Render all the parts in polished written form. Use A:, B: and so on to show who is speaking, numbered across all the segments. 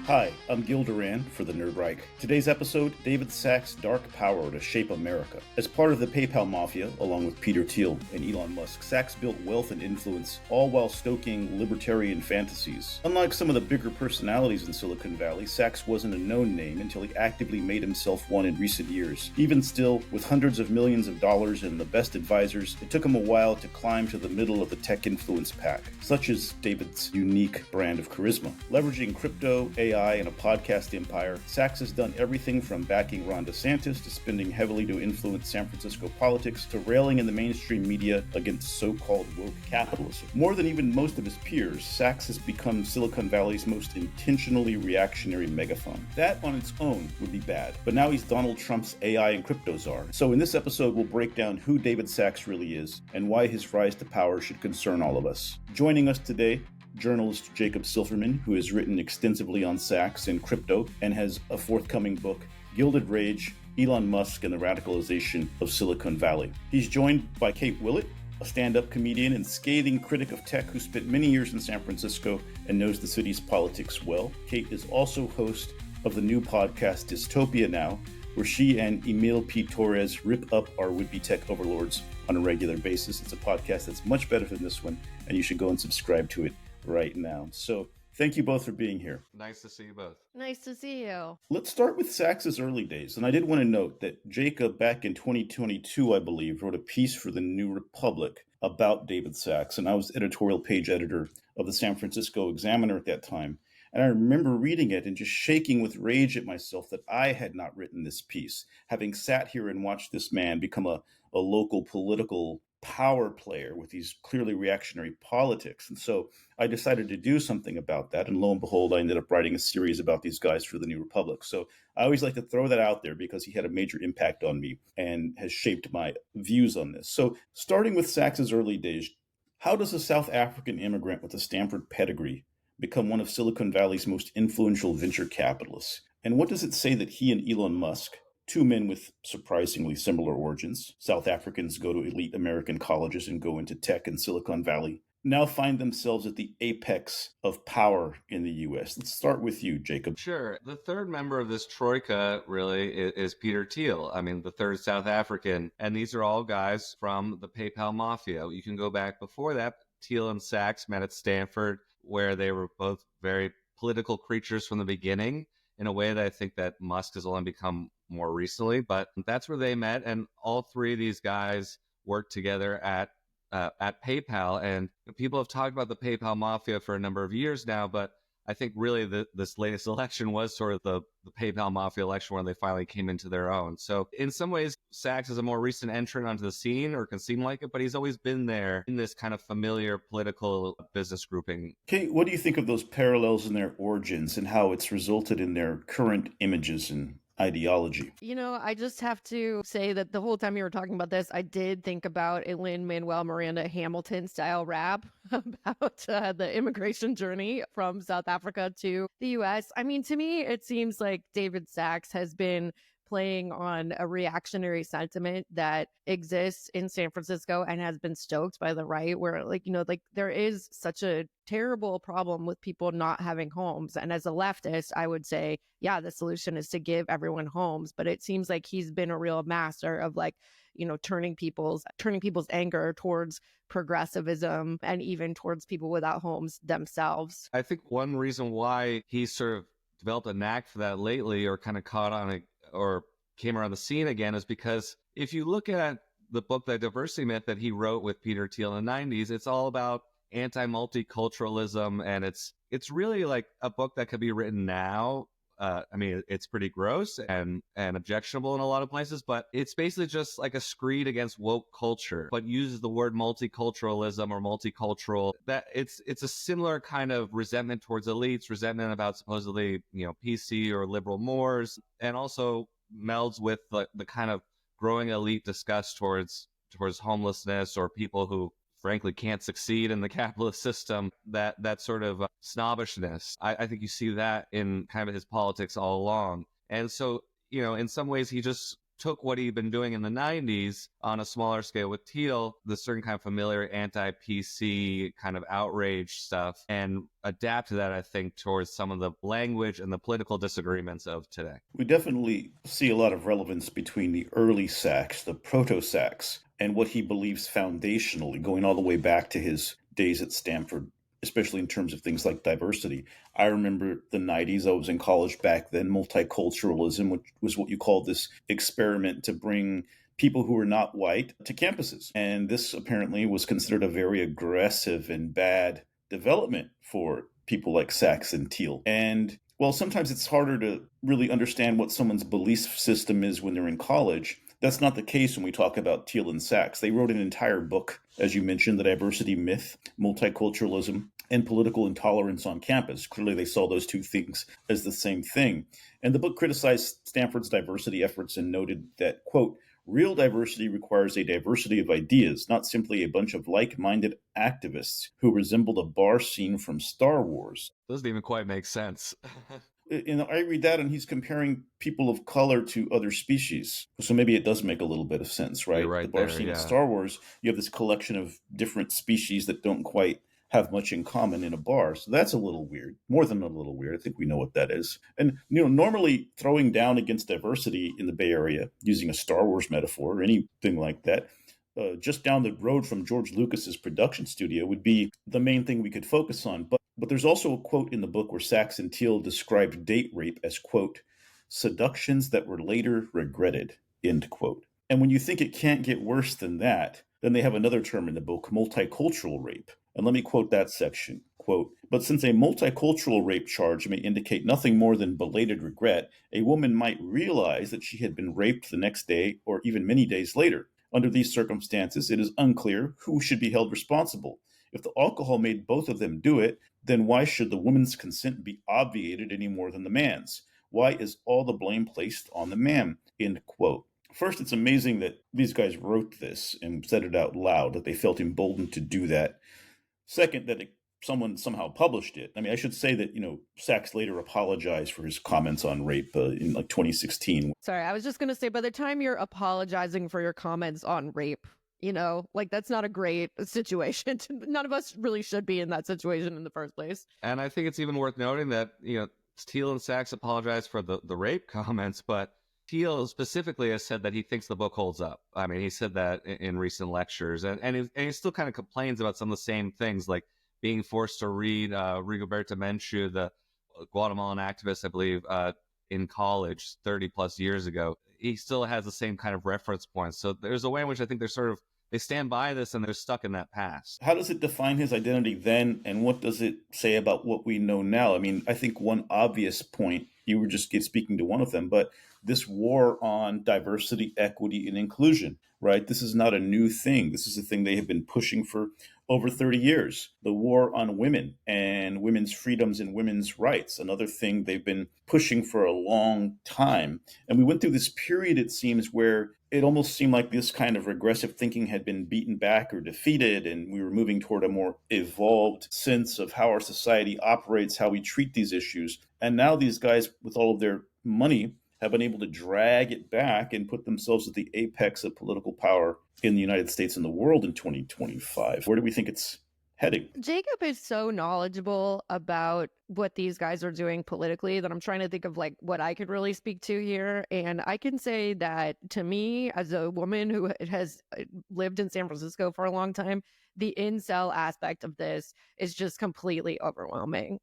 A: Hi, I'm Gil Duran for the Nerd Reich. Today's episode, David Sacks' Dark Power to Shape America. As part of the PayPal Mafia, along with Peter Thiel and Elon Musk, Sacks built wealth and influence, all while stoking libertarian fantasies. Unlike some of the bigger personalities in Silicon Valley, Sacks wasn't a known name until he actively made himself one in recent years. Even still, with hundreds of millions of dollars and the best advisors, it took him a while to climb to the middle of the tech influence pack. Such is David's unique brand of charisma. Leveraging crypto, AI, and a podcast empire, Sacks has done everything from backing Ron DeSantis to spending heavily to influence San Francisco politics to railing in the mainstream media against so-called woke capitalism. More than even most of his peers, Sacks has become Silicon Valley's most intentionally reactionary megaphone. That on its own would be bad, but now he's Donald Trump's AI and crypto czar. So in this episode, we'll break down who David Sacks really is and why his rise to power should concern all of us. Joining us today, journalist Jacob Silverman, who has written extensively on Sacks and crypto and has a forthcoming book, Gilded Rage, Elon Musk and the Radicalization of Silicon Valley. He's joined by Kate Willett, a stand-up comedian and scathing critic of tech who spent many years in San Francisco and knows the city's politics well. Kate is also host of the new podcast Dystopia Now, where she and Emil P. Torres rip up our would-be tech overlords on a regular basis. It's a podcast that's much better than this one, and you should go and subscribe to it right now. So thank you both for being here.
B: Nice to see you both.
C: Nice to see you.
A: Let's start with Sacks' early days. And I did want to note that Jacob, back in 2022, I believe, wrote a piece for the New Republic about David Sacks. And I was editorial page editor of the San Francisco Examiner at that time. And I remember reading it and just shaking with rage at myself that I had not written this piece, having sat here and watched this man become a local political power player with these clearly reactionary politics. And so I decided to do something about that. And lo and behold, I ended up writing a series about these guys for the New Republic. So I always like to throw that out there because he had a major impact on me and has shaped my views on this. So starting with Sacks' early days, how does a South African immigrant with a Stanford pedigree become one of Silicon Valley's most influential venture capitalists? And what does it say that he and Elon Musk, two men with surprisingly similar origins, South Africans go to elite American colleges and go into tech in Silicon Valley, now find themselves at the apex of power in the U.S.? Let's start with you, Jacob.
B: Sure. The third member of this troika really is Peter Thiel. I mean, the third South African. And these are all guys from the PayPal Mafia. You can go back before that. Thiel and Sacks met at Stanford, where they were both very political creatures from the beginning, in a way that I think that Musk has only become more recently, but that's where they met. And all three of these guys worked together at PayPal. And people have talked about the PayPal Mafia for a number of years now, but I think really this latest election was sort of the PayPal Mafia election where they finally came into their own. So in some ways, Sacks is a more recent entrant onto the scene, or can seem like it, but he's always been there in this kind of familiar political business grouping.
A: Kate, what do you think of those parallels in their origins and how it's resulted in their current images and ideology?
C: You know, I just have to say that the whole time you were talking about this, I did think about a Lin-Manuel Miranda Hamilton style rap about the immigration journey from South Africa to the US. I mean, to me, it seems like David Sacks has been playing on a reactionary sentiment that exists in San Francisco and has been stoked by the right, where there is such a terrible problem with people not having homes. And as a leftist, I would say, yeah, the solution is to give everyone homes. But it seems like he's been a real master of turning people's anger towards progressivism and even towards people without homes themselves.
B: I think one reason why he sort of developed a knack for that lately, or kind of caught on it, or came around the scene again, is because if you look at the book, The Diversity Myth, that he wrote with Peter Thiel in the 90s, it's all about anti-multiculturalism, and it's really like a book that could be written now. I mean, it's pretty gross and objectionable in a lot of places, but it's basically just like a screed against woke culture, but uses the word multiculturalism or multicultural. That it's a similar kind of resentment towards elites, resentment about supposedly, PC or liberal mores, and also melds with the kind of growing elite disgust towards homelessness or people who frankly can't succeed in the capitalist system. That sort of snobbishness, I think you see that in kind of his politics all along. And so, in some ways he just took what he'd been doing in the 90s on a smaller scale with Teal, the certain kind of familiar anti-PC kind of outrage stuff, and adapted that, I think, towards some of the language and the political disagreements of today.
A: We definitely see a lot of relevance between the early Sachs, the proto-Sachs, and what he believes foundationally, going all the way back to his days at Stanford, especially in terms of things like diversity. I remember the 90s. I was in college back then. Multiculturalism, which was what you call this experiment to bring people who were not white to campuses. And this apparently was considered a very aggressive and bad development for people like Sachs and Teal. And well, sometimes it's harder to really understand what someone's belief system is when they're in college. That's not the case when we talk about Teal and Sachs. They wrote an entire book, as you mentioned, The Diversity Myth, Multiculturalism, and Political Intolerance on Campus. Clearly, they saw those two things as the same thing. And the book criticized Stanford's diversity efforts and noted that, quote, real diversity requires a diversity of ideas, not simply a bunch of like-minded activists who resembled a bar scene from Star Wars.
B: Doesn't even quite make sense.
A: And I read that, and he's comparing people of color to other species. So maybe it does make a little bit of sense, right?
B: You're right
A: the bar
B: there,
A: scene
B: yeah.
A: in Star Wars, you have this collection of different species that don't quite have much in common in a bar. So that's a little weird, more than a little weird. I think we know what that is. And, normally throwing down against diversity in the Bay Area, using a Star Wars metaphor or anything like that, just down the road from George Lucas's production studio would be the main thing we could focus on. But there's also a quote in the book where Sachs and Teal described date rape as, quote, seductions that were later regretted, end quote. And when you think it can't get worse than that, then they have another term in the book, multicultural rape. And let me quote that section, quote, but since a multicultural rape charge may indicate nothing more than belated regret, a woman might realize that she had been raped the next day or even many days later. Under these circumstances, it is unclear who should be held responsible. If the alcohol made both of them do it, then why should the woman's consent be obviated any more than the man's? Why is all the blame placed on the man? End quote. First, it's amazing that these guys wrote this and said it out loud, that they felt emboldened to do that. Second, that someone somehow published it. I mean, I should say that, Sachs later apologized for his comments on rape in 2016.
C: Sorry, I was just going to say, by the time you're apologizing for your comments on rape, that's not a great situation. None of us really should be in that situation in the first place.
B: And I think it's even worth noting that, Teal and Sachs apologized for the rape comments, but Teal specifically has said that he thinks the book holds up. I mean, he said that in recent lectures, and he still kind of complains about some of the same things, like being forced to read Rigoberta Menchú, the Guatemalan activist, I believe, in college 30 plus years ago. He still has the same kind of reference points. So there's a way in which I think they stand by this and they're stuck in that past.
A: How does it define his identity then, and what does it say about what we know now? I mean, I think one obvious point, you were just speaking to one of them, but this war on diversity, equity, and inclusion, right? This is not a new thing. This is a thing they have been pushing for over 30 years. The war on women and women's freedoms and women's rights, another thing they've been pushing for a long time. And we went through this period, it seems, where it almost seemed like this kind of regressive thinking had been beaten back or defeated, and we were moving toward a more evolved sense of how our society operates, how we treat these issues. And now these guys, with all of their money, have been able to drag it back and put themselves at the apex of political power in the United States and the world in 2025. Where do we think it's heading?
C: Jacob is so knowledgeable about what these guys are doing politically that I'm trying to think of what I could really speak to here. And I can say that to me, as a woman who has lived in San Francisco for a long time, the incel aspect of this is just completely overwhelming.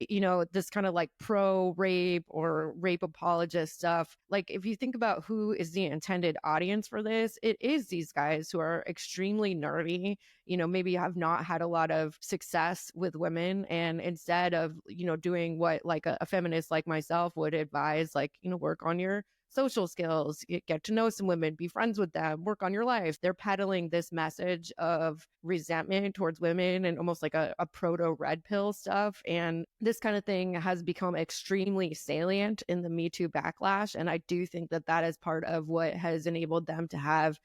C: This kind of pro-rape or rape apologist stuff. If you think about who is the intended audience for this, it is these guys who are extremely nerdy, maybe have not had a lot of success with women. And instead of, doing what a feminist like myself would advise, work on your social skills, get to know some women, be friends with them, work on your life. They're peddling this message of resentment towards women and almost like a proto red pill stuff. And this kind of thing has become extremely salient in the MeToo backlash. And I do think that that is part of what has enabled them to have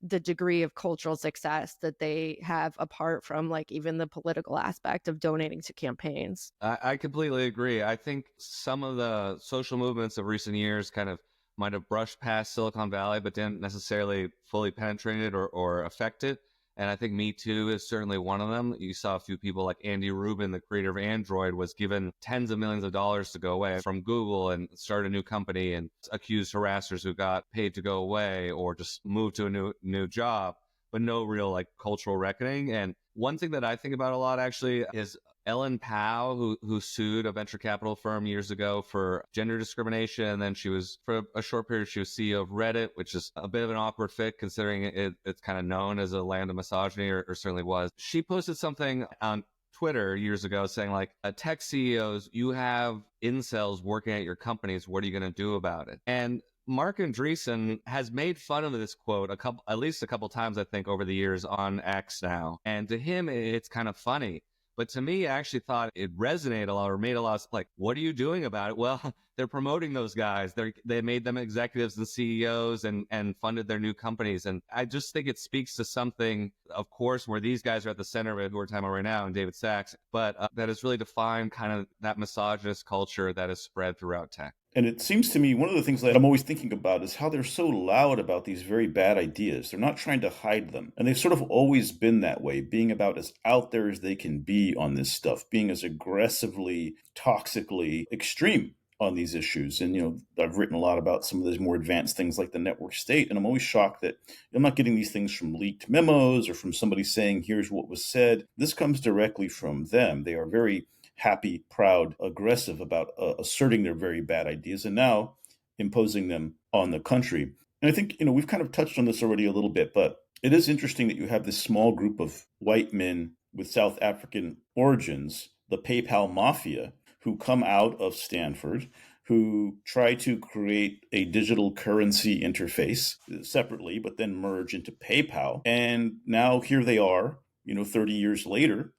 C: the degree of cultural success that they have, apart from even the political aspect of donating to campaigns.
B: I completely agree. I think some of the social movements of recent years kind of might have brushed past Silicon Valley, but didn't necessarily fully penetrate it or affect it. And I think MeToo is certainly one of them. You saw a few people like Andy Rubin, the creator of Android, was given tens of millions of dollars to go away from Google and start a new company, and accused harassers who got paid to go away or just move to a new job, but no real like cultural reckoning. And one thing that I think about a lot actually is Ellen Pao, who sued a venture capital firm years ago for gender discrimination. And then she was, for a short period, she was CEO of Reddit, which is a bit of an awkward fit considering it's kind of known as a land of misogyny, or certainly was. She posted something on Twitter years ago saying like, tech CEOs, you have incels working at your companies. What are you going to do about it? And Mark Andreessen has made fun of this quote at least a couple times, I think, over the years on X now. And to him, it's kind of funny. But to me, I actually thought it resonated a lot, or made a lot of, like, what are you doing about it? Well, they're promoting those guys. They made them executives and CEOs and funded their new companies. And I just think it speaks to something, of course, where these guys are at the center of it, who we're talking about right now, and David Sachs, but that has really defined kind of that misogynist culture that has spread throughout tech.
A: And it seems to me one of the things that I'm always thinking about is how they're so loud about these very bad ideas. They're not trying to hide them. And they've sort of always been that way, being about as out there as they can be on this stuff, being as aggressively, toxically extreme on these issues. And, I've written a lot about some of those more advanced things like the network state. And I'm always shocked that I'm not getting these things from leaked memos or from somebody saying, here's what was said. This comes directly from them. They are very happy, proud, aggressive about asserting their very bad ideas and now imposing them on the country. And I think, we've kind of touched on this already a little bit, but it is interesting that you have this small group of white men with South African origins, the PayPal Mafia, who come out of Stanford, who try to create a digital currency interface separately, but then merge into PayPal. And now here they are, 30 years later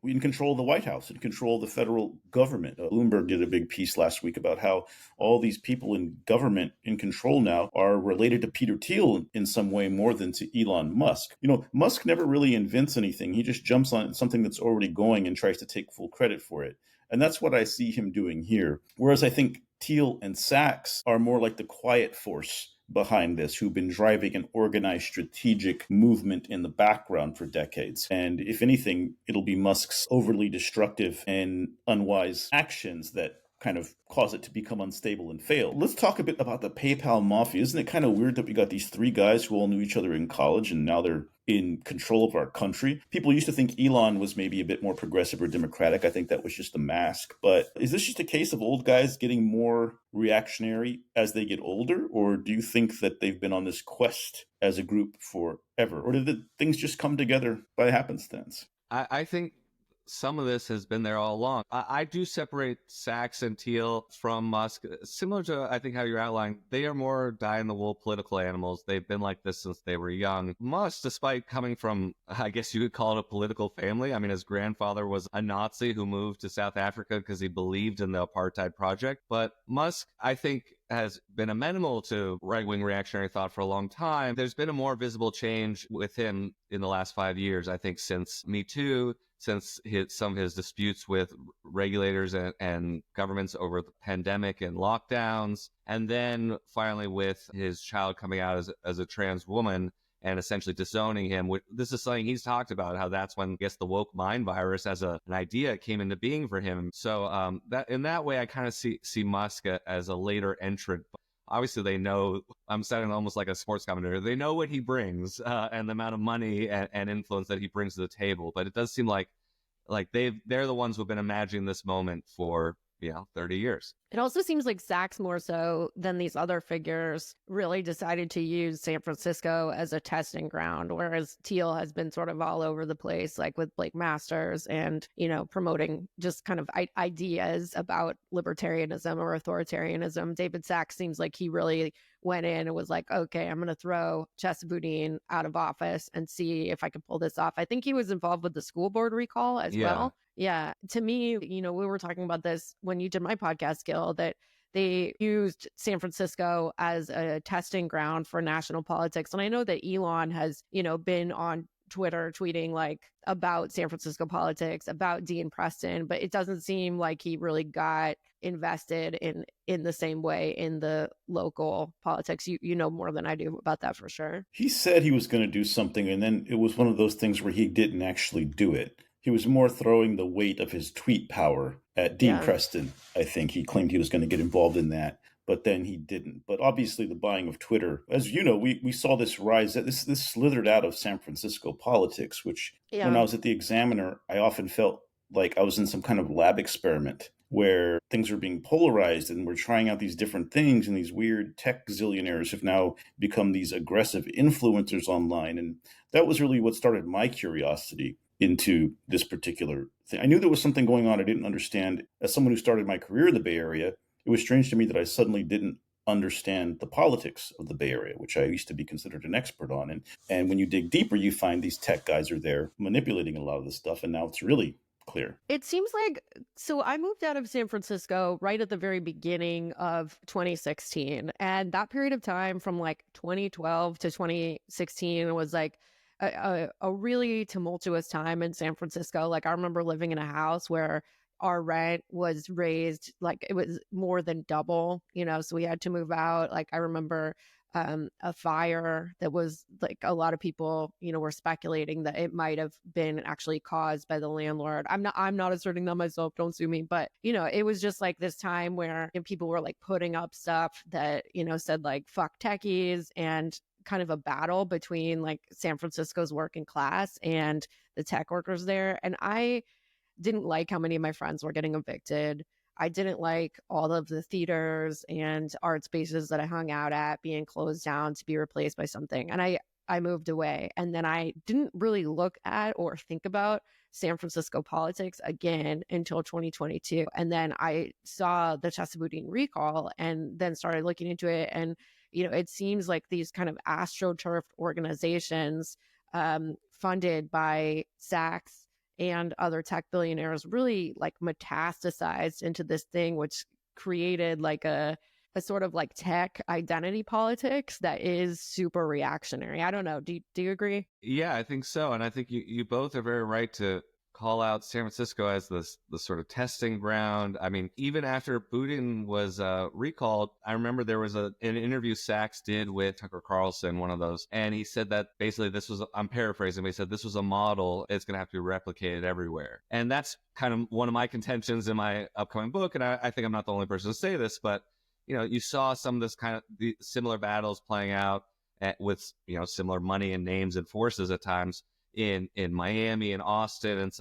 A: in control of the White House, in control of the federal government. Bloomberg did a big piece last week about how all these people in government in control now are related to Peter Thiel in some way more than to Elon Musk. Musk never really invents anything. He just jumps on something that's already going and tries to take full credit for it. And that's what I see him doing here. Whereas I think Thiel and Sachs are more like the quiet force behind this, who've been driving an organized strategic movement in the background for decades. And if anything, it'll be Musk's overly destructive and unwise actions that kind of cause it to become unstable and fail. Let's talk a bit about the PayPal Mafia. Isn't it kind of weird that we got these three guys who all knew each other in college and now they're in control of our country? People used to think Elon was maybe a bit more progressive or democratic. I think that was just a mask. But is this just a case of old guys getting more reactionary as they get older? Or do you think that they've been on this quest as a group forever? Or did the things just come together by happenstance?
B: I think some of this has been there all along. I do separate Sachs and Thiel from Musk, similar to, I think, how you're outlining. They are more die-in-the-wool political animals. They've been like this since they were young. Musk, despite coming from, I guess you could call it a political family. I mean, his grandfather was a Nazi who moved to South Africa because he believed in the apartheid project. But Musk, I think, has been amenable to right-wing reactionary thought for a long time. There's been a more visible change with him in the last 5 years, I think, since MeToo, since some of his disputes with regulators and governments over the pandemic and lockdowns, and then finally with his child coming out as a trans woman and essentially disowning him. This is something he's talked about, how that's when, I guess, the woke mind virus as an idea came into being for him. So that in that way, I kind of see Musk as a later entrant. Obviously, they know, I'm sounding almost like a sports commentator, they know what he brings and the amount of money and influence that he brings to the table. But it does seem like they're the ones who've been imagining this moment for 30 years.
C: It also seems like Sachs, more so than these other figures, really decided to use San Francisco as a testing ground, whereas Thiel has been sort of all over the place, like with Blake Masters and, promoting just kind of ideas about libertarianism or authoritarianism. David Sachs seems like he really went in and was like, okay, I'm going to throw Chesa Boudin out of office and see if I can pull this off. I think he was involved with the school board recall as well. Yeah. To me, we were talking about this when you did my podcast, Gil, that they used San Francisco as a testing ground for national politics. And I know that Elon has, been on Twitter tweeting like about San Francisco politics, about Dean Preston, but it doesn't seem like he really got invested in the same way in the local politics. You know more than I do about that for sure.
A: He said he was going to do something, and then it was one of those things where he didn't actually do it. He was more throwing the weight of his tweet power at Dean
C: Yeah.
A: Preston. I think he claimed he was going to get involved in that, but then he didn't. But obviously, the buying of Twitter, as you know, we saw this rise. This slithered out of San Francisco politics, which when I
C: Yeah.
A: was at the Examiner, I often felt like I was in some kind of lab experiment where things are being polarized and we're trying out these different things, and these weird tech zillionaires have now become these aggressive influencers online. And that was really what started my curiosity into this particular thing. I knew there was something going on I didn't understand. As someone who started my career in the Bay Area, it was strange to me that I suddenly didn't understand the politics of the Bay Area, which I used to be considered an expert on. And when you dig deeper, you find these tech guys are there manipulating a lot of this stuff, and now it's really clear.
C: It seems like, so I moved out of San Francisco right at the very beginning of 2016. And that period of time from like 2012 to 2016 was like a really tumultuous time in San Francisco. Like I remember living in a house where our rent was raised, like it was more than double, so we had to move out. Like I remember a fire that was like a lot of people, were speculating that it might have been actually caused by the landlord. I'm not asserting that myself. Don't sue me. But, it was just like this time where people were like putting up stuff that, said like fuck techies, and kind of a battle between like San Francisco's working class and the tech workers there. And I didn't like how many of my friends were getting evicted. I didn't like all of the theaters and art spaces that I hung out at being closed down to be replaced by something. And I moved away. And then I didn't really look at or think about San Francisco politics again until 2022. And then I saw the Chesapeake recall and then started looking into it. And, it seems like these kind of astroturf organizations funded by Sachs and other tech billionaires really like metastasized into this thing, which created like a sort of like tech identity politics that is super reactionary. I don't know. Do you agree?
B: Yeah, I think so. And I think you both are very right to call out San Francisco as the sort of testing ground. I mean, even after Putin was recalled, I remember there was an interview Sachs did with Tucker Carlson, one of those, and he said that basically this was, I'm paraphrasing, but he said this was a model, it's going to have to be replicated everywhere. And that's kind of one of my contentions in my upcoming book, and I think I'm not the only person to say this, but you saw some of this kind of the similar battles playing out with similar money and names and forces at times in Miami and Austin and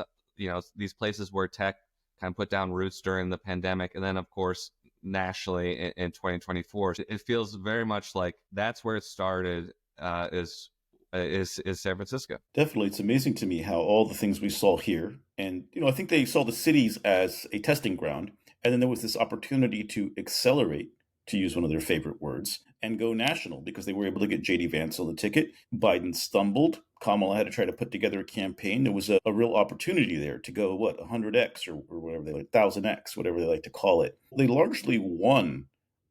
B: these places where tech kind of put down roots during the pandemic, and then of course nationally in 2024. It feels very much like that's where it started. Is San Francisco.
A: Definitely. It's amazing to me how all the things we saw here, and I think they saw the cities as a testing ground, and then there was this opportunity to accelerate, to use one of their favorite words, and go national because they were able to get J.D. Vance on the ticket. Biden stumbled. Kamala had to try to put together a campaign. There was a real opportunity there to go, 100x or whatever they like, 1000x, whatever they like to call it. They largely won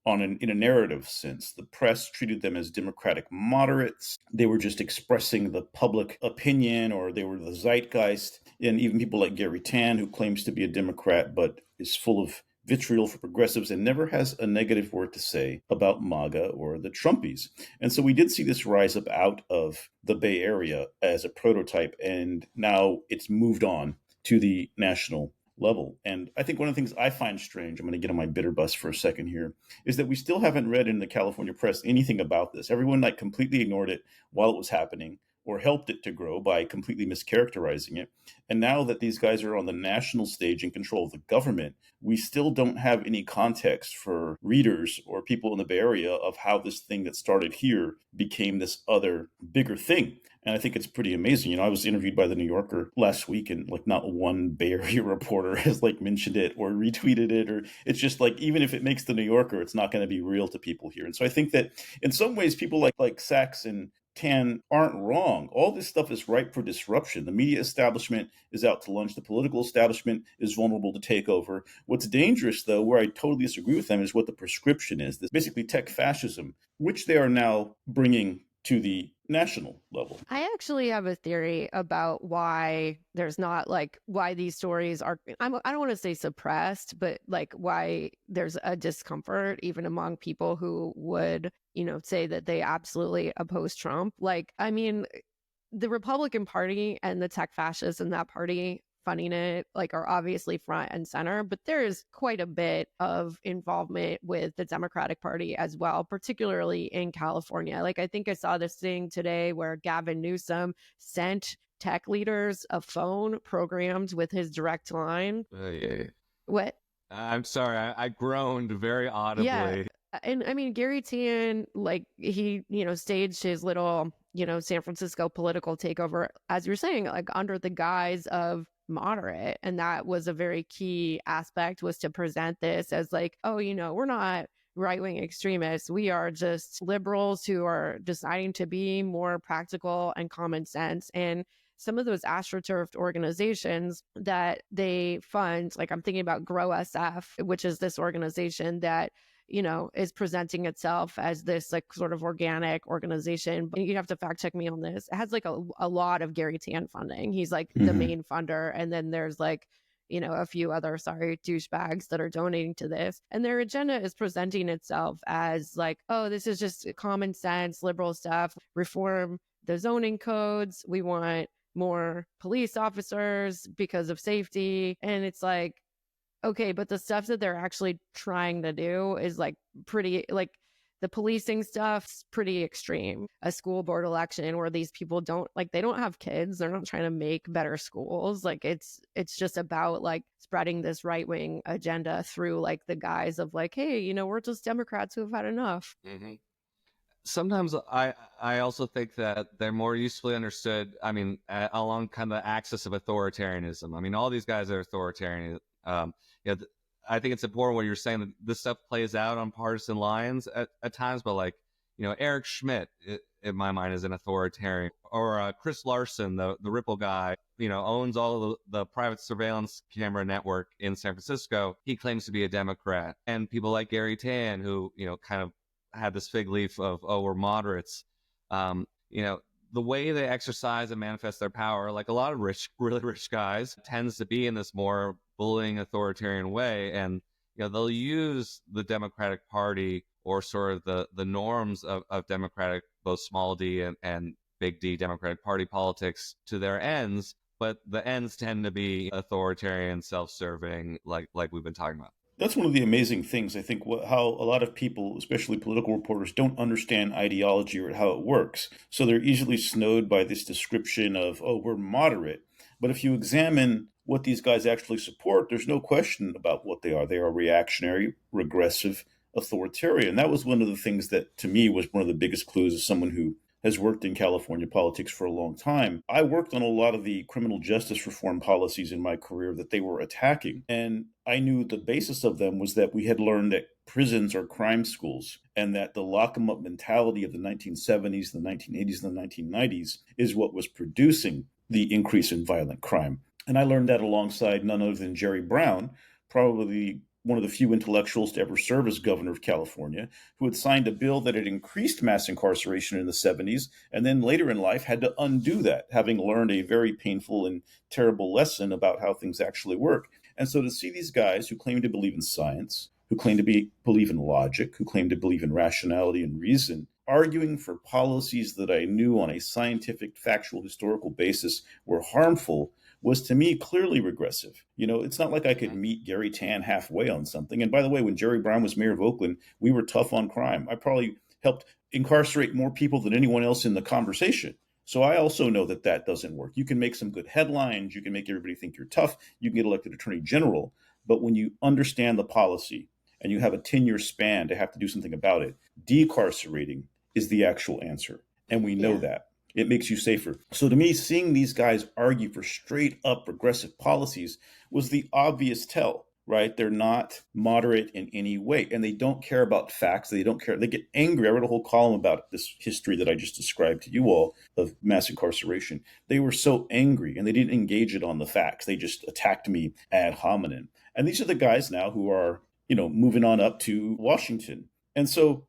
A: in a narrative sense. The press treated them as Democratic moderates. They were just expressing the public opinion, or they were the zeitgeist. And even people like Gary Tan, who claims to be a Democrat but is full of vitriol for progressives and never has a negative word to say about MAGA or the Trumpies. And so we did see this rise up out of the Bay Area as a prototype, and now it's moved on to the national level. And I think one of the things I find strange, I'm going to get on my bitter bus for a second here, is that we still haven't read in the California press anything about this. Everyone like completely ignored it while it was happening, or helped it to grow by completely mischaracterizing it. And now that these guys are on the national stage in control of the government, we still don't have any context for readers or people in the Bay Area of how this thing that started here became this other bigger thing. And I think it's pretty amazing. I was interviewed by the New Yorker last week, and like not one Bay Area reporter has like mentioned it or retweeted it, or it's just like, even if it makes the New Yorker, it's not going to be real to people here. And so I think that in some ways people like Sachs and Tan aren't wrong. All this stuff is ripe for disruption. The media establishment is out to lunch. The political establishment is vulnerable to takeover. What's dangerous, though, where I totally disagree with them, is what the prescription is. This basically tech fascism, which they are now bringing to the national level.
C: I actually have a theory about why there's not why these stories are, I don't want to say suppressed, but why there's a discomfort even among people who would, say that they absolutely oppose Trump. I mean, the Republican Party and the tech fascists in that party funding it are obviously front and center, but there is quite a bit of involvement with the Democratic Party as well, particularly in California. I think I saw this thing today where Gavin Newsom sent tech leaders a phone programmed with his direct line.
B: Yeah.
C: What?
B: I'm sorry, I groaned very audibly.
C: Yeah. And I mean, Gary Tan, he, staged his little, San Francisco political takeover, as you're saying, under the guise of moderate. And that was a very key aspect, was to present this as oh, we're not right-wing extremists. We are just liberals who are deciding to be more practical and common sense. And some of those astroturfed organizations that they fund, I'm thinking about Grow SF, which is this organization that is presenting itself as this sort of organic organization. But you have to fact check me on this. It has a lot of Gary Tan funding. He's the main funder. And then there's a few other douchebags that are donating to this. And their agenda is presenting itself as oh, this is just common sense, liberal stuff, reform the zoning codes. We want more police officers because of safety. And it's okay, but the stuff that they're actually trying to do is pretty, the policing stuff's pretty extreme. A school board election where these people don't they don't have kids. They're not trying to make better schools. It's just about spreading this right-wing agenda through the guise of hey, we're just Democrats who have had enough.
B: Mm-hmm. Sometimes I also think that they're more usefully understood, I mean, along kind of the axis of authoritarianism. I mean, all these guys are authoritarian. I think it's important what you're saying, that this stuff plays out on partisan lines at times, but Eric Schmidt, in my mind, is an authoritarian. Or Chris Larson, the Ripple guy, owns all of the private surveillance camera network in San Francisco. He claims to be a Democrat. And people like Gary Tan, who, kind of had this fig leaf of, oh, we're moderates. The way they exercise and manifest their power, like a lot of really rich guys, tends to be in this more bullying authoritarian way. And, they'll use the Democratic Party or sort of the norms of Democratic, both small d and big D Democratic Party politics to their ends. But the ends tend to be authoritarian, self-serving, like we've been talking about.
A: That's one of the amazing things, I think, how a lot of people, especially political reporters, don't understand ideology or how it works. So they're easily snowed by this description of, oh, we're moderate. But if you examine what these guys actually support, there's no question about what they are. They are reactionary, regressive, authoritarian. That was one of the things that, to me, was one of the biggest clues as someone who has worked in California politics for a long time. I worked on a lot of the criminal justice reform policies in my career that they were attacking. And I knew the basis of them was that we had learned that prisons are crime schools and that the lock 'em up mentality of the 1970s, the 1980s, and the 1990s is what was producing the increase in violent crime. And I learned that alongside none other than Jerry Brown, probably one of the few intellectuals to ever serve as governor of California, who had signed a bill that had increased mass incarceration in the 70s, and then later in life had to undo that, having learned a very painful and terrible lesson about how things actually work. And so to see these guys who claim to believe in science, who claim to believe in logic, who claim to believe in rationality and reason, arguing for policies that I knew on a scientific, factual, historical basis were harmful, was to me clearly regressive. It's not like I could meet Gary Tan halfway on something. And by the way, when Jerry Brown was mayor of Oakland, we were tough on crime. I probably helped incarcerate more people than anyone else in the conversation. So I also know that that doesn't work. You can make some good headlines. You can make everybody think you're tough. You can get elected attorney general. But when you understand the policy and you have a 10-year span to have to do something about it, decarcerating is the actual answer. And we know that. It makes you safer. So to me, seeing these guys argue for straight up regressive policies was the obvious tell, right? They're not moderate in any way, and they don't care about facts. They don't care. They get angry. I wrote a whole column about this history that I just described to you all of mass incarceration. They were so angry, and they didn't engage it on the facts. They just attacked me ad hominem. And these are the guys now who are, moving on up to Washington. And so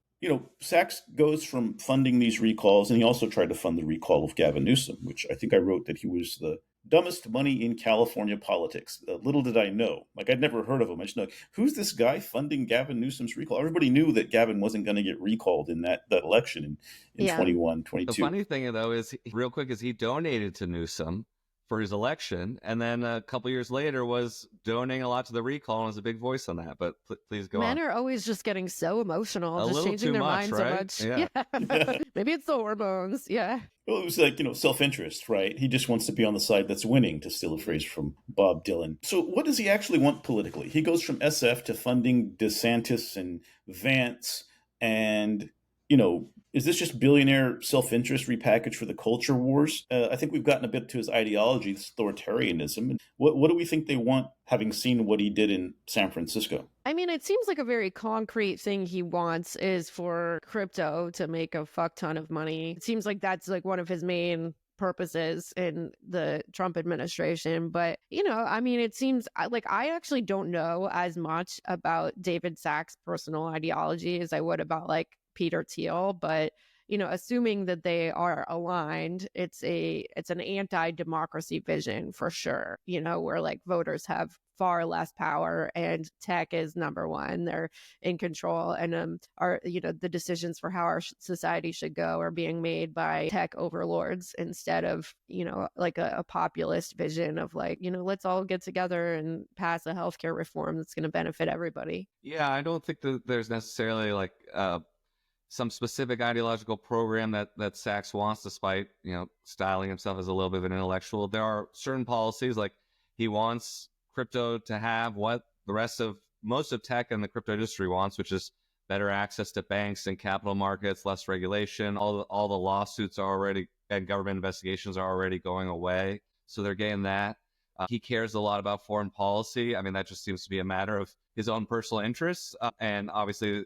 A: Sachs goes from funding these recalls, and he also tried to fund the recall of Gavin Newsom, which I think I wrote that he was the dumbest money in California politics. Little did I know. Like, I'd never heard of him. I just know, who's this guy funding Gavin Newsom's recall? Everybody knew that Gavin wasn't going to get recalled in that election in
C: Yeah.
A: 21,
B: The
A: 22.
B: funny thing, though, is real quick is he donated to Newsom for his election, and then a couple years later was donating a lot to the recall and was a big voice on that. But please go on.
C: Men are always just getting so emotional,
B: A
C: just
B: little
C: changing
B: too
C: their
B: much,
C: minds
B: right?
C: so much.
B: Yeah.
C: Maybe it's the hormones. Yeah.
A: Well, it was like, self-interest, right? He just wants to be on the side that's winning, to steal a phrase from Bob Dylan. So what does he actually want politically? He goes from SF to funding DeSantis and Vance and, is this just billionaire self-interest repackaged for the culture wars? I think we've gotten a bit to his ideology, this authoritarianism. What do we think they want, having seen what he did in San Francisco?
C: I mean, it seems like a very concrete thing he wants is for crypto to make a fuck ton of money. It seems like that's like one of his main purposes in the Trump administration. But, it seems like I actually don't know as much about David Sachs' personal ideology as I would about like Peter Thiel, but assuming that they are aligned, it's an anti-democracy vision for sure, where like voters have far less power and tech is number one. They're in control, and the decisions for how our society should go are being made by tech overlords instead of like a populist vision of like let's all get together and pass a healthcare reform that's going to benefit everybody.
B: Yeah, I don't think that there's necessarily like some specific ideological program that Sachs wants, despite styling himself as a little bit of an intellectual. There are certain policies, like he wants crypto to have what most of tech and the crypto industry wants, which is better access to banks and capital markets, less regulation. All the lawsuits are already and government investigations are already going away, so they're getting that. He cares a lot about foreign policy. I mean, that just seems to be a matter of his own personal interests, and obviously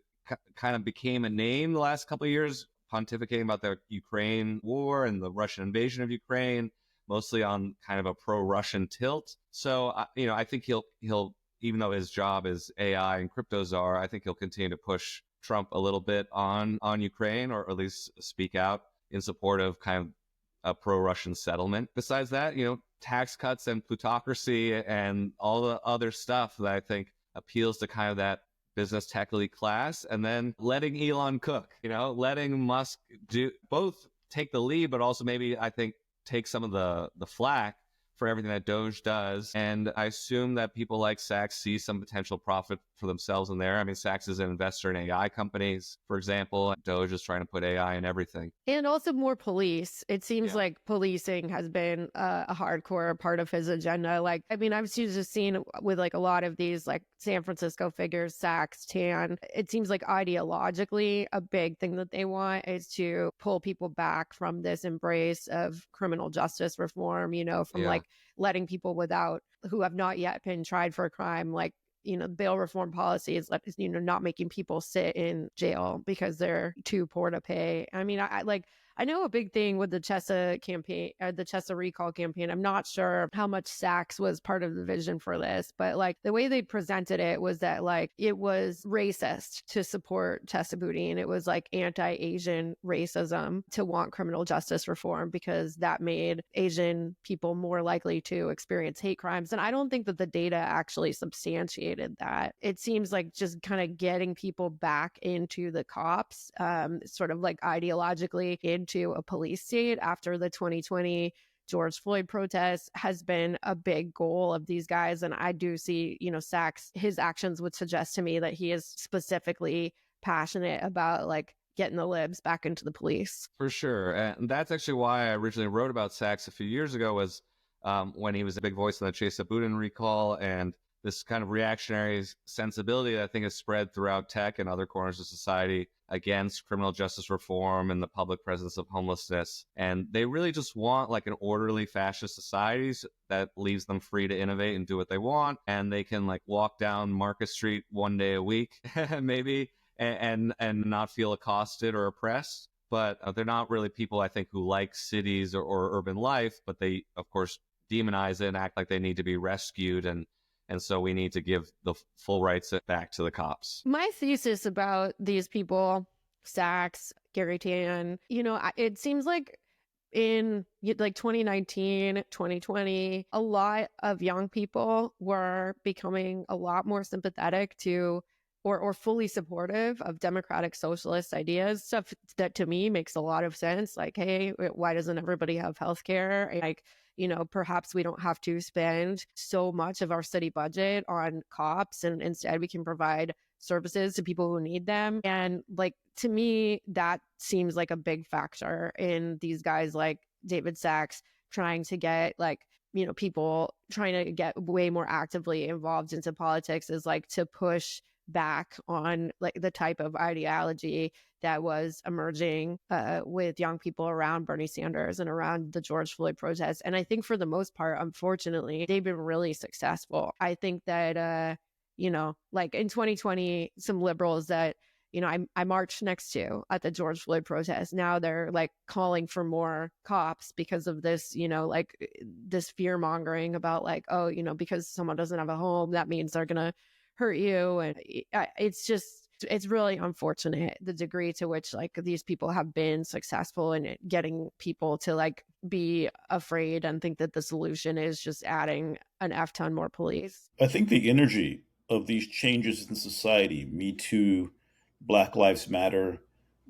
B: kind of became a name the last couple of years, pontificating about the Ukraine war and the Russian invasion of Ukraine, mostly on kind of a pro-Russian tilt. So, I think he'll, even though his job is AI and crypto czar, I think he'll continue to push Trump a little bit on Ukraine, or at least speak out in support of kind of a pro-Russian settlement. Besides that, tax cuts and plutocracy and all the other stuff that I think appeals to kind of that business tech elite class, and then letting Elon cook, letting Musk both take the lead, but also maybe I think take some of the flack for everything that Doge does. And I assume that people like Sachs see some potential profit for themselves in there. I mean, Sachs is an investor in AI companies, for example. Doge is trying to put AI in everything.
C: And also more police. It seems like policing has been a hardcore part of his agenda. Like, I mean, I've just seen with like a lot of these like San Francisco figures, Sachs, Tan, it seems like ideologically a big thing that they want is to pull people back from this embrace of criminal justice reform, from like letting people who have not yet been tried for a crime, like bail reform policy is like, not making people sit in jail because they're too poor to pay. I mean, I know a big thing with the Chesa campaign, the Chesa recall campaign. I'm not sure how much Sachs was part of the vision for this, but like the way they presented it was that like it was racist to support Chesa Boudin. It was like anti-Asian racism to want criminal justice reform because that made Asian people more likely to experience hate crimes. And I don't think that the data actually substantiated that. It seems like just kind of getting people back into the cops, sort of like ideologically into a police state after the 2020 George Floyd protests has been a big goal of these guys. And I do see, Sachs, his actions would suggest to me that he is specifically passionate about like getting the libs back into the police.
B: For sure. And that's actually why I originally wrote about Sachs a few years ago, was when he was a big voice in the Chesa Boudin recall, and this kind of reactionary sensibility that I think has spread throughout tech and other corners of society against criminal justice reform and the public presence of homelessness. And they really just want like an orderly fascist society that leaves them free to innovate and do what they want. And they can like walk down Market Street one day a week, maybe, and not feel accosted or oppressed. But they're not really people, I think, who like cities or urban life, but they, of course, demonize it and act like they need to be rescued. And so we need to give the full rights back to the cops.
C: My thesis about these people Sachs, Gary Tan. It seems like in like 2019, 2020, a lot of young people were becoming a lot more sympathetic to or fully supportive of democratic socialist ideas, stuff that to me makes a lot of sense. Like, hey, why doesn't everybody have healthcare? Like, perhaps we don't have to spend so much of our city budget on cops, and instead we can provide services to people who need them. And like, to me, that seems like a big factor in these guys like David Sachs trying to get people trying to get way more actively involved into politics, is like to push back on like the type of ideology that was emerging with young people around Bernie Sanders and around the George Floyd protests. And I think for the most part, unfortunately, they've been really successful. I think that like in 2020, some liberals that I marched next to at the George Floyd protest, now they're like calling for more cops because of this, like this fear mongering about like, oh, because someone doesn't have a home, that means they're gonna hurt you. And it's really unfortunate the degree to which like these people have been successful in getting people to like be afraid and think that the solution is just adding an F ton more police.
A: I think the energy of these changes in society, Me Too, Black Lives Matter,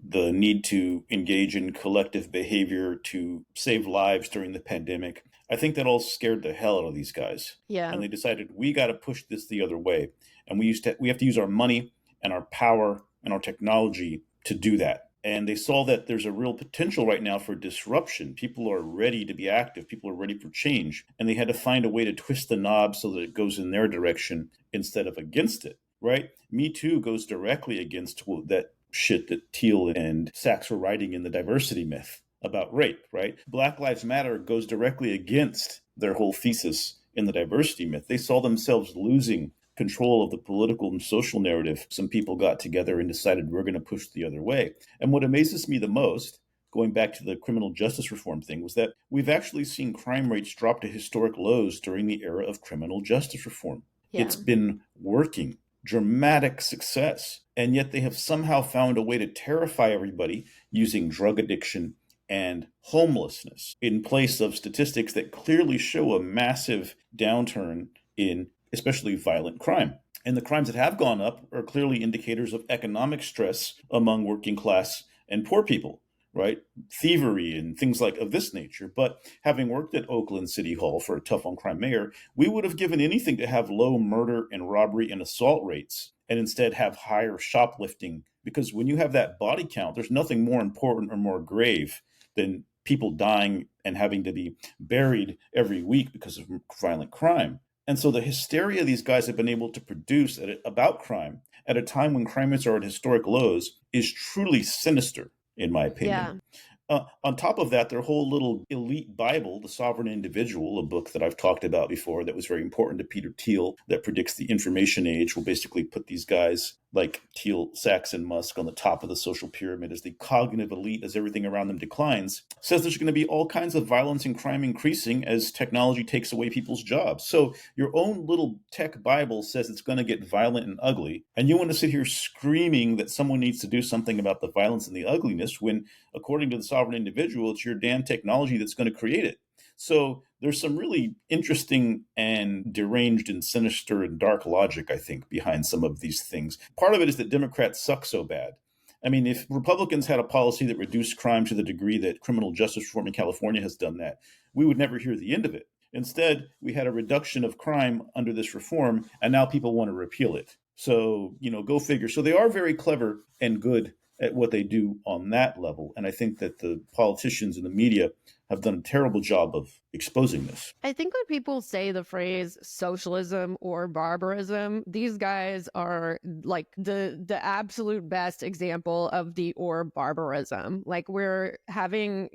A: the need to engage in collective behavior to save lives during the pandemic, I think that all scared the hell out of these guys.
C: Yeah.
A: And they decided we got to push this the other way. And we have to use our money and our power and our technology to do that. And they saw that there's a real potential right now for disruption. People are ready to be active. People are ready for change. And they had to find a way to twist the knob so that it goes in their direction instead of against it, right? Me Too goes directly against that shit that Thiel and Sachs were writing in the diversity myth about rape, right? Black Lives Matter goes directly against their whole thesis in the diversity myth. They saw themselves losing control of the political and social narrative. Some people got together and decided we're going to push the other way. And what amazes me the most, going back to the criminal justice reform thing, was that we've actually seen crime rates drop to historic lows during the era of criminal justice reform. Yeah. It's been working. Dramatic success. And yet they have somehow found a way to terrify everybody using drug addiction and homelessness in place of statistics that clearly show a massive downturn in especially violent crime. And the crimes that have gone up are clearly indicators of economic stress among working class and poor people, right? Thievery and things like of this nature. But having worked at Oakland City Hall for a tough on crime mayor, we would have given anything to have low murder and robbery and assault rates and instead have higher shoplifting. Because when you have that body count, there's nothing more important or more grave than people dying and having to be buried every week because of violent crime. And so the hysteria these guys have been able to produce about crime at a time when crime rates are at historic lows is truly sinister, in my opinion. Yeah. On top of that, their whole little elite Bible, The Sovereign Individual, a book that I've talked about before that was very important to Peter Thiel, that predicts the information age, will basically put these guys like Thiel, Sachs, and Musk on the top of the social pyramid as the cognitive elite as everything around them declines, says there's going to be all kinds of violence and crime increasing as technology takes away people's jobs. So your own little tech Bible says it's going to get violent and ugly, and you want to sit here screaming that someone needs to do something about the violence and the ugliness when, according to the Sovereign Individual, it's your damn technology that's going to create it. So there's some really interesting and deranged and sinister and dark logic, I think, behind some of these things. Part of it is that Democrats suck so bad. I mean, if Republicans had a policy that reduced crime to the degree that criminal justice reform in California has done that, we would never hear the end of it. Instead, we had a reduction of crime under this reform, and now people want to repeal it. So, go figure. So they are very clever and good at what they do on that level. And I think that the politicians and the media have done a terrible job of exposing this.
C: I think when people say the phrase socialism or barbarism, these guys are like the absolute best example of the or barbarism. Like we're having,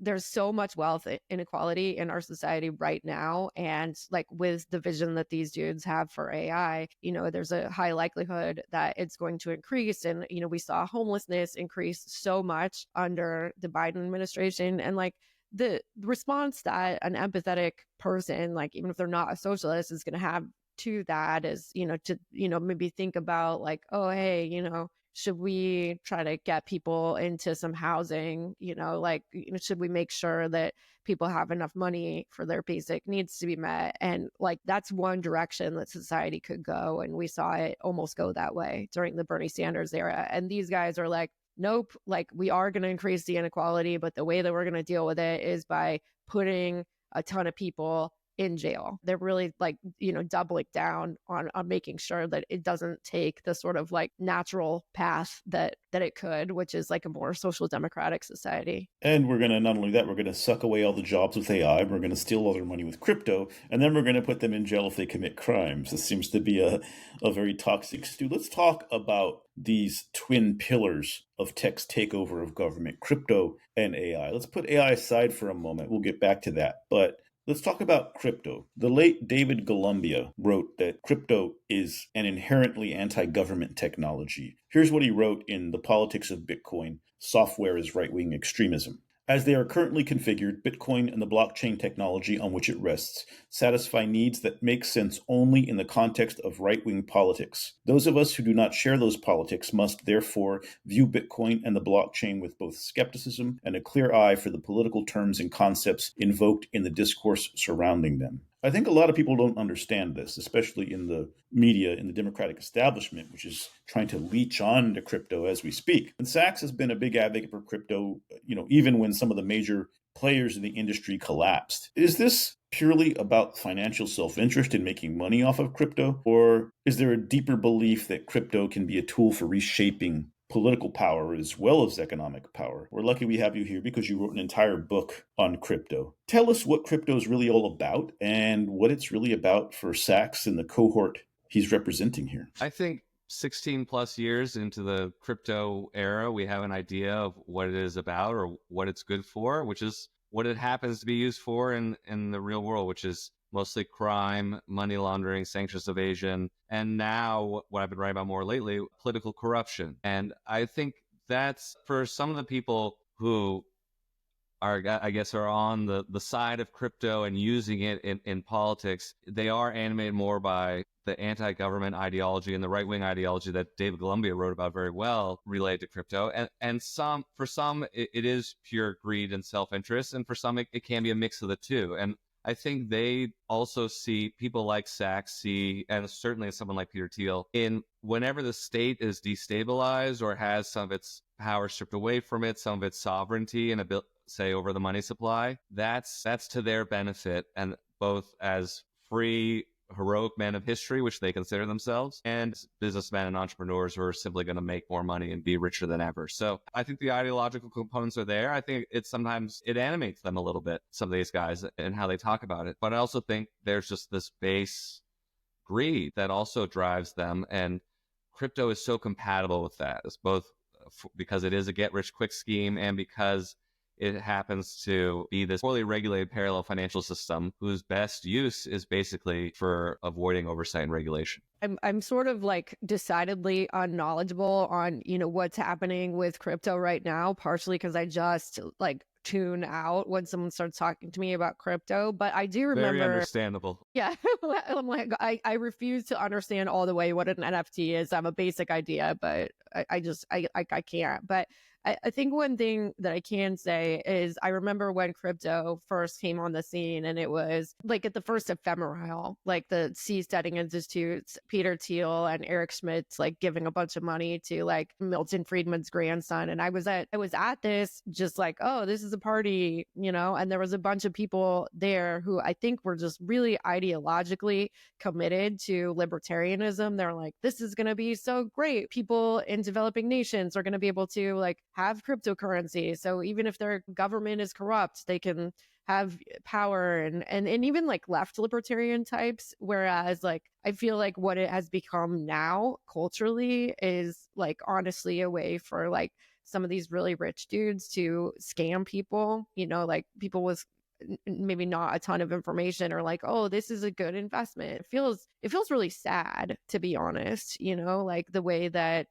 C: there's so much wealth inequality in our society right now. And like with the vision that these dudes have for AI, there's a high likelihood that it's going to increase. And, we saw homelessness increase so much under the Biden administration. And like the response that an empathetic person, like even if they're not a socialist, is going to have to that is, to, maybe think about like, oh, hey, should we try to get people into some housing? Should we make sure that people have enough money for their basic needs to be met? And like, that's one direction that society could go. And we saw it almost go that way during the Bernie Sanders era. And these guys are like, nope, like we are going to increase the inequality, but the way that we're going to deal with it is by putting a ton of people in jail. They're really like, doubling down on making sure that it doesn't take the sort of like natural path that it could, which is like a more social democratic society.
A: And we're going to, not only that, we're going to suck away all the jobs with AI. We're going to steal all their money with crypto. And then we're going to put them in jail if they commit crimes. This seems to be a very toxic stew. Let's talk about these twin pillars of tech's takeover of government, crypto and AI. Let's put AI aside for a moment. We'll get back to that. But let's talk about crypto. The late David Columbia wrote that crypto is an inherently anti-government technology. Here's what he wrote in The Politics of Bitcoin: Software is Right-Wing Extremism. As they are currently configured, Bitcoin and the blockchain technology on which it rests satisfy needs that make sense only in the context of right-wing politics. Those of us who do not share those politics must therefore view Bitcoin and the blockchain with both skepticism and a clear eye for the political terms and concepts invoked in the discourse surrounding them. I think a lot of people don't understand this, especially in the media, in the Democratic establishment, which is trying to leech on to crypto as we speak. And Sachs has been a big advocate for crypto, even when some of the major players in the industry collapsed. Is this purely about financial self-interest in making money off of crypto? Or is there a deeper belief that crypto can be a tool for reshaping political power as well as economic power? We're lucky we have you here because you wrote an entire book on crypto. Tell us what crypto is really all about and what it's really about for Sachs and the cohort he's representing here.
B: I think 16 plus years into the crypto era, we have an idea of what it is about or what it's good for, which is what it happens to be used for in the real world, which is mostly crime, money laundering, sanctions evasion, and now what I've been writing about more lately, political corruption. And I think that's for some of the people who are, I guess, are on the side of crypto and using it in politics, they are animated more by the anti-government ideology and the right-wing ideology that David Columbia wrote about very well related to crypto. And for some, it is pure greed and self-interest. And for some, it can be a mix of the two. And I think they also see, people like Sachs see, and certainly someone like Peter Thiel, in whenever the state is destabilized or has some of its power stripped away from it, some of its sovereignty and ability, say, over the money supply, that's to their benefit, and both as free, heroic men of history, which they consider themselves, and businessmen and entrepreneurs who are simply going to make more money and be richer than ever. So I think the ideological components are there. I think sometimes it animates them a little bit, some of these guys, and how they talk about it. But I also think there's just this base greed that also drives them, and crypto is so compatible with that. It's both because it is a get-rich-quick scheme and because it happens to be this poorly regulated parallel financial system whose best use is basically for avoiding oversight and regulation.
C: I'm sort of like decidedly unknowledgeable on, what's happening with crypto right now, partially because I just like tune out when someone starts talking to me about crypto. But I do remember.
B: Very understandable.
C: Yeah. I'm like, I refuse to understand all the way what an NFT is. I have a basic idea, but I can't. But I think one thing that I can say is I remember when crypto first came on the scene, and it was like at the first ephemeral, like the Seasteading Institutes, Peter Thiel and Eric Schmidt's like giving a bunch of money to like Milton Friedman's grandson. And I was at this just like, oh, this is a party, and there was a bunch of people there who I think were just really ideologically committed to libertarianism. They're like, this is going to be so great. People in developing nations are going to be able to like have cryptocurrency. So even if their government is corrupt, they can have power and even like left libertarian types. Whereas like, I feel like what it has become now culturally is like honestly a way for like some of these really rich dudes to scam people, like people with maybe not a ton of information or like, oh, this is a good investment. It feels really sad, to be honest, like the way that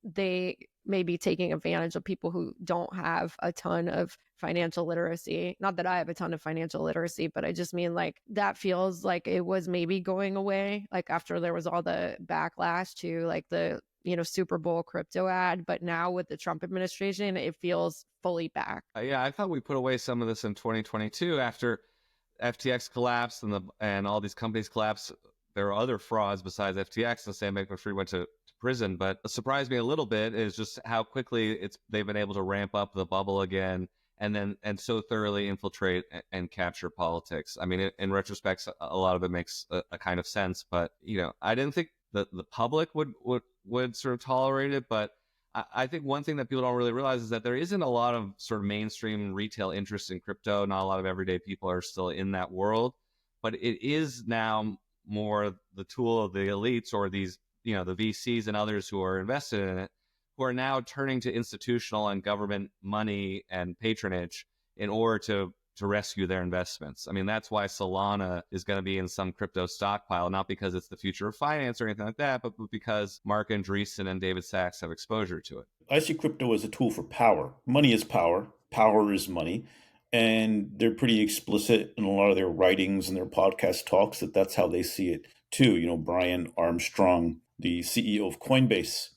C: they may be taking advantage of people who don't have a ton of financial literacy. Not that I have a ton of financial literacy, but I just mean like that feels like it was maybe going away, like after there was all the backlash to like the Super Bowl crypto ad. But now with the Trump administration, it feels fully back.
B: Yeah, I thought we put away some of this in 2022 after FTX collapsed and all these companies collapsed. There are other frauds besides FTX. The Sam Bankman-Fried went to prison, but what surprised me a little bit is just how quickly they've been able to ramp up the bubble again, and so thoroughly infiltrate and capture politics. I mean, in retrospect, a lot of it makes a kind of sense, but I didn't think that the public would sort of tolerate it, but I think one thing that people don't really realize is that there isn't a lot of sort of mainstream retail interest in crypto. Not a lot of everyday people are still in that world, but it is now more the tool of the elites or these, the VCs and others who are invested in it, who are now turning to institutional and government money and patronage in order to rescue their investments. I mean, that's why Solana is going to be in some crypto stockpile, not because it's the future of finance or anything like that, but because Mark Andreessen and David Sachs have exposure to it.
A: I see crypto as a tool for power. Money is power. Power is money. And they're pretty explicit in a lot of their writings and their podcast talks that that's how they see it too. Brian Armstrong, the CEO of Coinbase,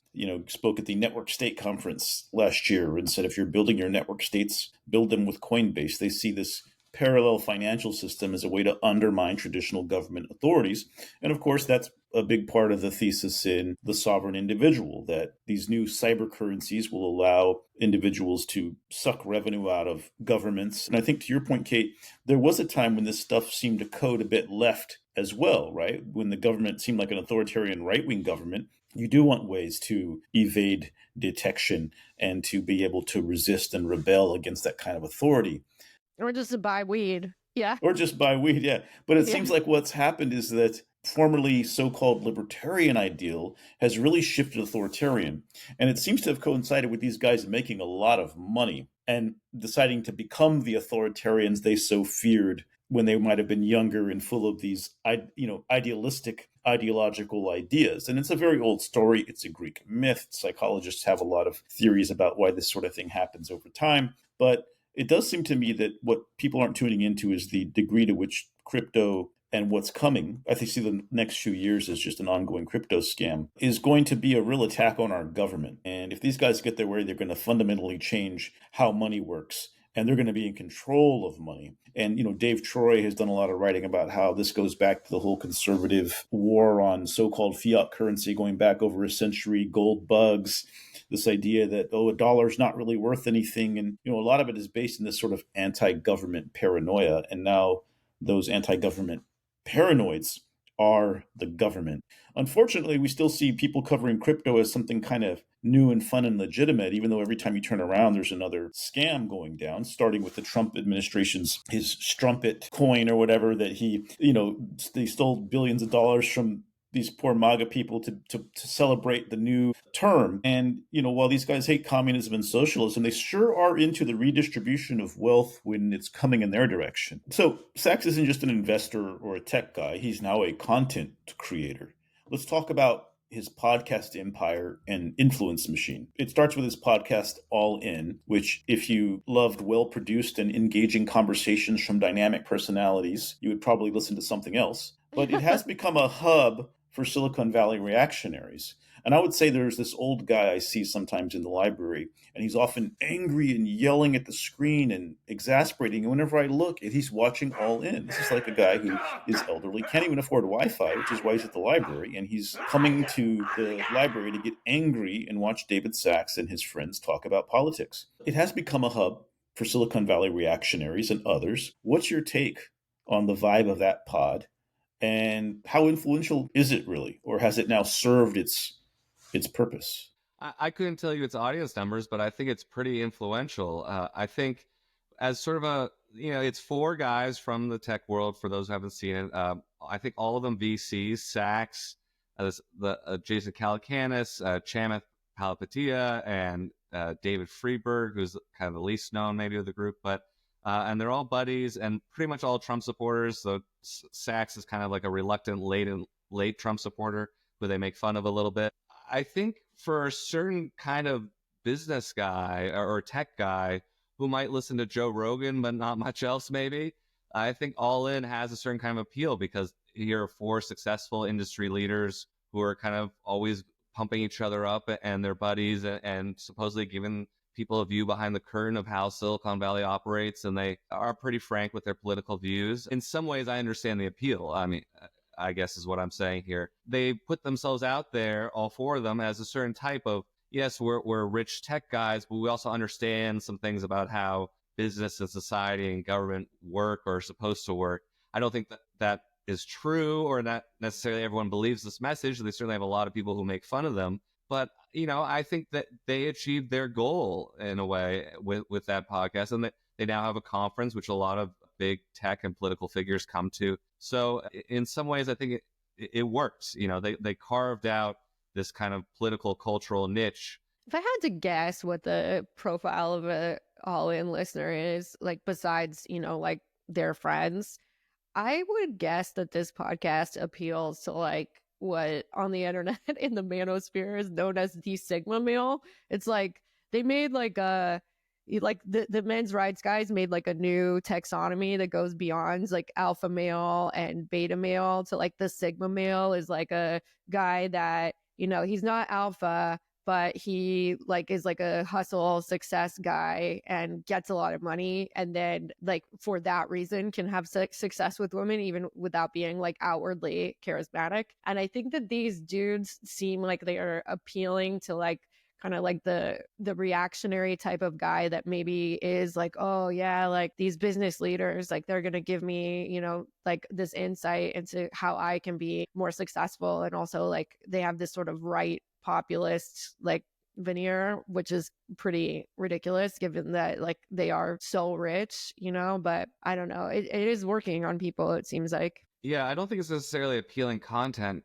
A: spoke at the Network State Conference last year and said, if you're building your network states, build them with Coinbase. They see this parallel financial system as a way to undermine traditional government authorities. And of course, that's a big part of the thesis in The Sovereign Individual, that these new cyber currencies will allow individuals to suck revenue out of governments. And I think to your point, Kate, there was a time when this stuff seemed to code a bit left as well, right? When the government seemed like an authoritarian right-wing government, you do want ways to evade detection and to be able to resist and rebel against that kind of authority.
C: Or just to buy weed. Yeah.
A: Or just buy weed, yeah. But it seems like what's happened is that formerly so-called libertarian ideal has really shifted authoritarian. And it seems to have coincided with these guys making a lot of money and deciding to become the authoritarians they so feared when they might have been younger and full of these, idealistic, ideological ideas. And it's a very old story. It's a Greek myth. Psychologists have a lot of theories about why this sort of thing happens over time. But it does seem to me that what people aren't tuning into is the degree to which crypto and what's coming, I think see the next few years as just an ongoing crypto scam, is going to be a real attack on our government. And if these guys get their way, they're going to fundamentally change how money works. And they're going to be in control of money. And, Dave Troy has done a lot of writing about how this goes back to the whole conservative war on so-called fiat currency going back over a century, gold bugs, this idea that, a dollar's not really worth anything. And, a lot of it is based in this sort of anti-government paranoia. And now those anti-government paranoids are the government. Unfortunately, we still see people covering crypto as something kind of new and fun and legitimate, even though every time you turn around, there's another scam going down, starting with the Trump administration's, his Strumpet coin or whatever that they stole billions of dollars from these poor MAGA people to celebrate the new term. And, while these guys hate communism and socialism, they sure are into the redistribution of wealth when it's coming in their direction. So Sachs isn't just an investor or a tech guy. He's now a content creator. Let's talk about his podcast empire and influence machine. It starts with his podcast All In, which if you loved well-produced and engaging conversations from dynamic personalities, you would probably listen to something else. But it has become a hub for Silicon Valley reactionaries. And I would say there's this old guy I see sometimes in the library, and he's often angry and yelling at the screen and exasperating. And whenever I look, he's watching All In. This is like a guy who is elderly, can't even afford Wi-Fi, which is why he's at the library. And he's coming to the library to get angry and watch David Sachs and his friends talk about politics. It has become a hub for Silicon Valley reactionaries and others. What's your take on the vibe of that pod? And how influential is it really? Or has it now served its purpose?
B: I couldn't tell you its audience numbers, but I think it's pretty influential. I think as sort of it's four guys from the tech world, for those who haven't seen it. I think all of them VCs, Sachs, Jason Calacanis, Chamath Palihapitiya, and David Friedberg, who's kind of the least known maybe of the group, but and they're all buddies and pretty much all Trump supporters. So Sachs is kind of like a reluctant late Trump supporter who they make fun of a little bit. I think for a certain kind of business guy or tech guy who might listen to Joe Rogan but not much else maybe, I think All In has a certain kind of appeal because here are four successful industry leaders who are kind of always pumping each other up and their buddies and supposedly giving people a view behind the curtain of how Silicon Valley operates, and they are pretty frank with their political views. In some ways, I understand the appeal. I mean, I guess is what I'm saying here. They put themselves out there, all four of them, as a certain type of, yes, we're rich tech guys, but we also understand some things about how business and society and government work or are supposed to work. I don't think that is true, or not necessarily everyone believes this message. They certainly have a lot of people who make fun of them. But, I think that they achieved their goal in a way with that podcast, and that they now have a conference, which a lot of big tech and political figures come to. So in some ways, I think it works. They carved out this kind of political cultural niche.
C: If I had to guess what the profile of a all-in listener is, like besides, like their friends, I would guess that this podcast appeals to like what on the internet in the manosphere is known as the Sigma male. It's like they made like the men's rights guys made like a new taxonomy that goes beyond like alpha male and beta male to like the Sigma male is like a guy that, he's not alpha, but he like is like a hustle success guy and gets a lot of money, and then like for that reason can have success with women even without being like outwardly charismatic. And I think that these dudes seem like they are appealing to like kind of like the reactionary type of guy that maybe is like, oh yeah, like these business leaders, like they're gonna give me, like this insight into how I can be more successful. And also like they have this sort of right populist like veneer, which is pretty ridiculous given that like they are so rich, but I don't know, it is working on people, it seems like.
B: Yeah, I don't think it's necessarily appealing content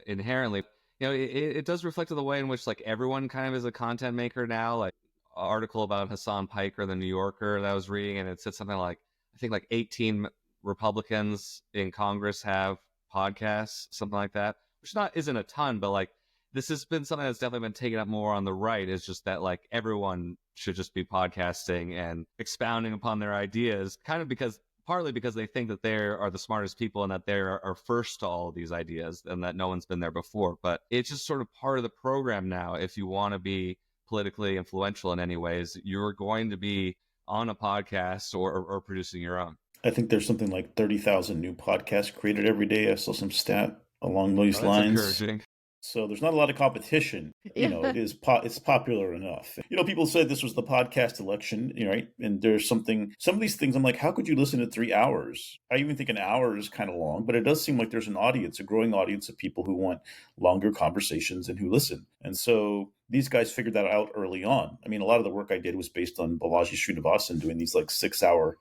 B: inherently. It does reflect the way in which like everyone kind of is a content maker now. Like an article about Hassan Piker, the New Yorker, that I was reading, and it said something like, I think like 18 Republicans in Congress have podcasts, something like that, which isn't a ton, but like this has been something that's definitely been taken up more on the right. Is just that like everyone should just be podcasting and expounding upon their ideas, kind of partly because they think that they are the smartest people and that they are first to all of these ideas and that no one's been there before. But it's just sort of part of the program now. If you want to be politically influential in any ways, you're going to be on a podcast or producing your own.
A: I think there's something like 30,000 new podcasts created every day. I saw some stat along those lines.
B: Encouraging.
A: So there's not a lot of competition. It's popular enough. People said this was the podcast election, right? And there's some of these things I'm like, how could you listen to 3 hours? I even think an hour is kind of long, but it does seem like there's an audience, a growing audience of people who want longer conversations and who listen. And so these guys figured that out early on. I mean, a lot of the work I did was based on Balaji Srinivasan doing these like 6-hour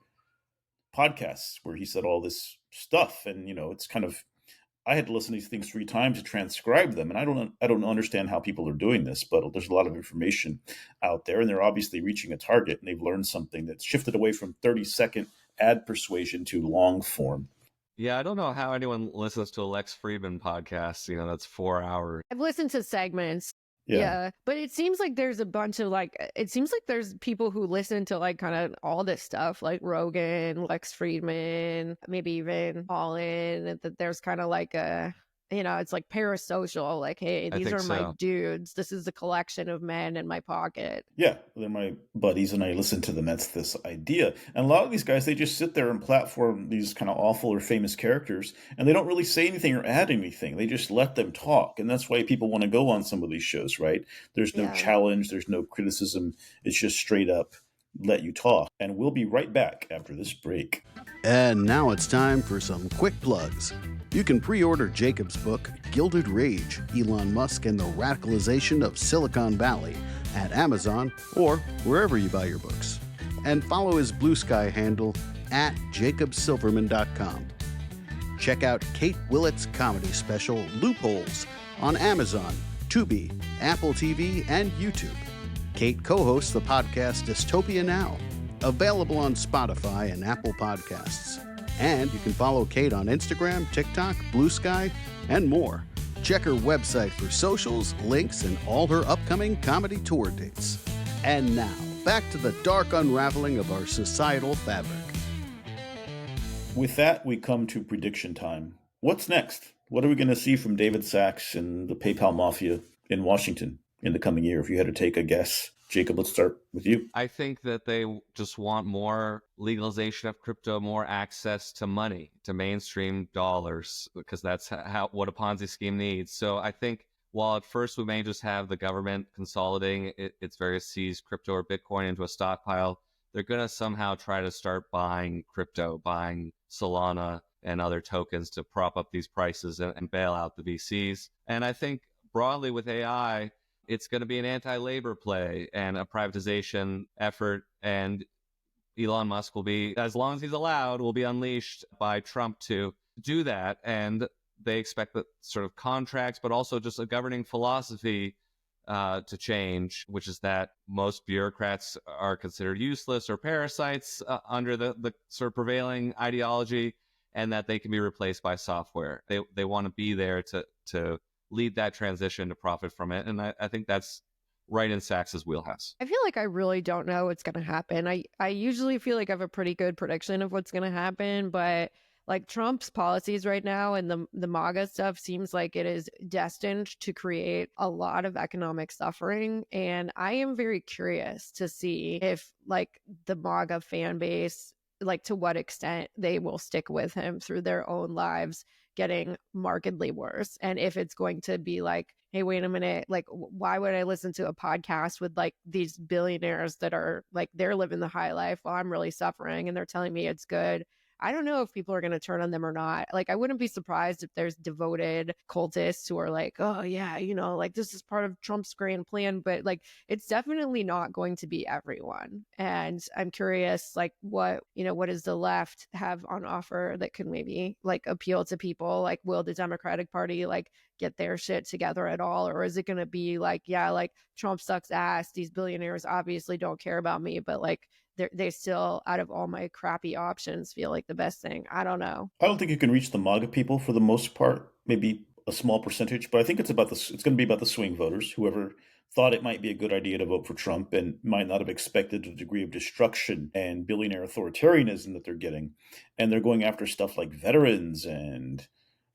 A: podcasts where he said all this stuff. And, it's kind of, I had to listen to these things 3 times to transcribe them. And I don't understand how people are doing this, but there's a lot of information out there, and they're obviously reaching a target, and they've learned something that's shifted away from 30-second ad persuasion to long form.
B: Yeah, I don't know how anyone listens to a Lex Fridman podcast, that's 4 hours.
C: I've listened to segments. Yeah. But it seems like there's a bunch of there's people who listen to like kind of all this stuff, like Rogan, Lex Fridman, maybe even All In, and that there's kind of like a, it's like parasocial, like, hey, these are my dudes. This is a collection of men in my pocket. Yeah,
A: they're my buddies and I listen to them. That's this idea. And a lot of these guys, they just sit there and platform these kind of awful or famous characters, and they don't really say anything or add anything. They just let them talk. And that's why people want to go on some of these shows, right? There's no challenge. There's no criticism. It's just straight up let you talk. And we'll be right back after this break.
D: And now it's time for some quick plugs. You can pre-order Jacob's book, Gilded Rage, Elon Musk and the Radicalization of Silicon Valley at Amazon or wherever you buy your books. And follow his Blue Sky handle at jacobsilverman.com. Check out Kate Willett's comedy special, Loopholes, on Amazon, Tubi, Apple TV, and YouTube. Kate co-hosts the podcast Dystopia Now, available on Spotify and Apple Podcasts. And you can follow Kate on Instagram, TikTok, Blue Sky, and more. Check her website for socials, links, and all her upcoming comedy tour dates. And now, back to the dark unraveling of our societal fabric.
A: With that, we come to prediction time. What's next? What are we going to see from David Sacks and the PayPal Mafia in Washington in the coming year, if you had to take a guess? Jacob, let's start with you.
B: I think that they just want more legalization of crypto, more access to money, to mainstream dollars, because that's what a Ponzi scheme needs. So I think while at first we may just have the government consolidating its various C's, crypto or Bitcoin, into a stockpile, they're going to somehow try to start buying crypto, buying Solana and other tokens to prop up these prices and bail out the VCs. And I think broadly with AI, it's going to be an anti-labor play and a privatization effort. And Elon Musk will be, as long as he's allowed, will be unleashed by Trump to do that. And they expect that sort of contracts, but also just a governing philosophy to change, which is that most bureaucrats are considered useless or parasites under the sort of prevailing ideology, and that they can be replaced by software. They want to be there to lead that transition to profit from it. And I think that's right in Sachs's wheelhouse.
C: I feel like I really don't know what's going to happen. I usually feel like I have a pretty good prediction of what's going to happen, but like Trump's policies right now and the MAGA stuff seems like it is destined to create a lot of economic suffering. And I am very curious to see if like the MAGA fan base, like to what extent they will stick with him through their own lives getting markedly worse. And if it's going to be like, hey, wait a minute, like, why would I listen to a podcast with like these billionaires that are like, they're living the high life while I'm really suffering and they're telling me it's good? I don't know if people are going to turn on them or not. Like, I wouldn't be surprised if there's devoted cultists who are like, oh yeah, you know, like this is part of Trump's grand plan, but like, it's definitely not going to be everyone. And I'm curious, like what does the left have on offer that could maybe like appeal to people? Like, will the Democratic Party like get their shit together at all? Or is it going to be like, yeah, like Trump sucks ass. These billionaires obviously don't care about me, but like, they still, out of all my crappy options, feel like the best thing. I don't know.
A: I don't think you can reach the MAGA people for the most part, maybe a small percentage, but I think it's going to be about the swing voters, whoever thought it might be a good idea to vote for Trump and might not have expected the degree of destruction and billionaire authoritarianism that they're getting. And they're going after stuff like veterans and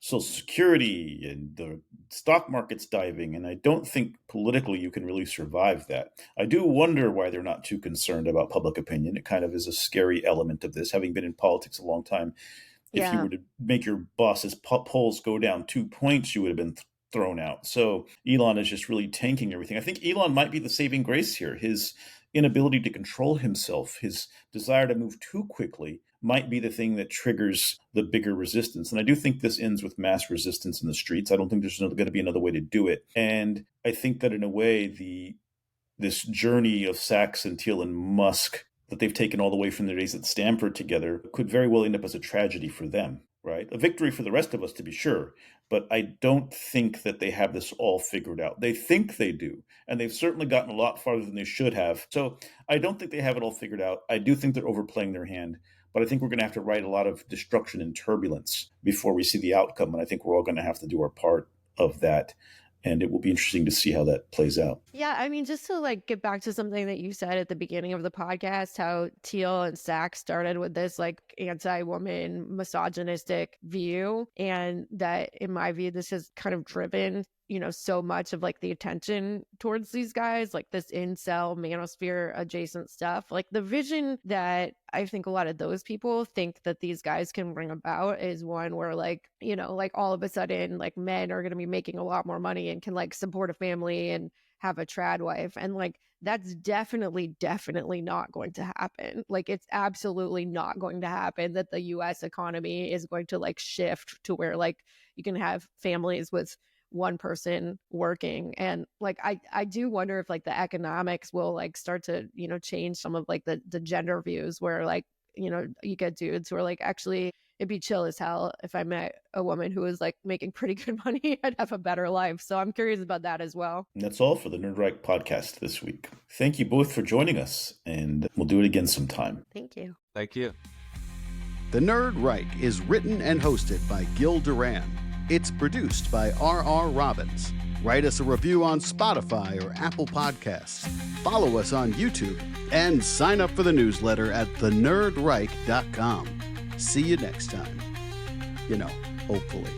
A: Social Security, and the stock market's diving. And I don't think politically you can really survive that. I do wonder why they're not too concerned about public opinion. It kind of is a scary element of this, having been in politics a long time. If you were to make your boss's polls go down 2 points, you would have been thrown out. So Elon is just really tanking everything. I think Elon might be the saving grace here. His inability to control himself, his desire to move too quickly, might be the thing that triggers the bigger resistance. And I do think this ends with mass resistance in the streets. I don't think there's going to be another way to do it. And I think that in a way, this journey of Sachs and Thiel and Musk that they've taken all the way from their days at Stanford together could very well end up as a tragedy for them, right? A victory for the rest of us, to be sure. But I don't think that they have this all figured out. They think they do, and they've certainly gotten a lot farther than they should have. So I don't think they have it all figured out. I do think they're overplaying their hand. But I think we're going to have to write a lot of destruction and turbulence before we see the outcome. And I think we're all going to have to do our part of that. And it will be interesting to see how that plays out.
C: Yeah, I mean, just to like get back to something that you said at the beginning of the podcast, how Thiel and Sachs started with this like anti-woman misogynistic view. And that, in my view, this has kind of driven, so much of like the attention towards these guys, like this incel manosphere adjacent stuff. Like the vision that I think a lot of those people think that these guys can bring about is one where like, like all of a sudden like men are going to be making a lot more money and can like support a family and have a trad wife. And like, that's definitely not going to happen. Like, it's absolutely not going to happen that the US economy is going to like shift to where like you can have families with one person working. And like I do wonder if like the economics will like start to change some of like the gender views, where like you get dudes who are like, actually it'd be chill as hell if I met a woman who was like making pretty good money. I'd have a better life. So I'm curious about that as well.
A: And that's all for the Nerd Reich podcast this week. Thank you both for joining us, and we'll do it again sometime.
C: Thank you.
B: Thank you.
D: The Nerd Reich is written and hosted by Gil Duran. It's produced by R.R. Robbins. Write us a review on Spotify or Apple Podcasts. Follow us on YouTube and sign up for the newsletter at thenerdreich.com. See you next time. Hopefully.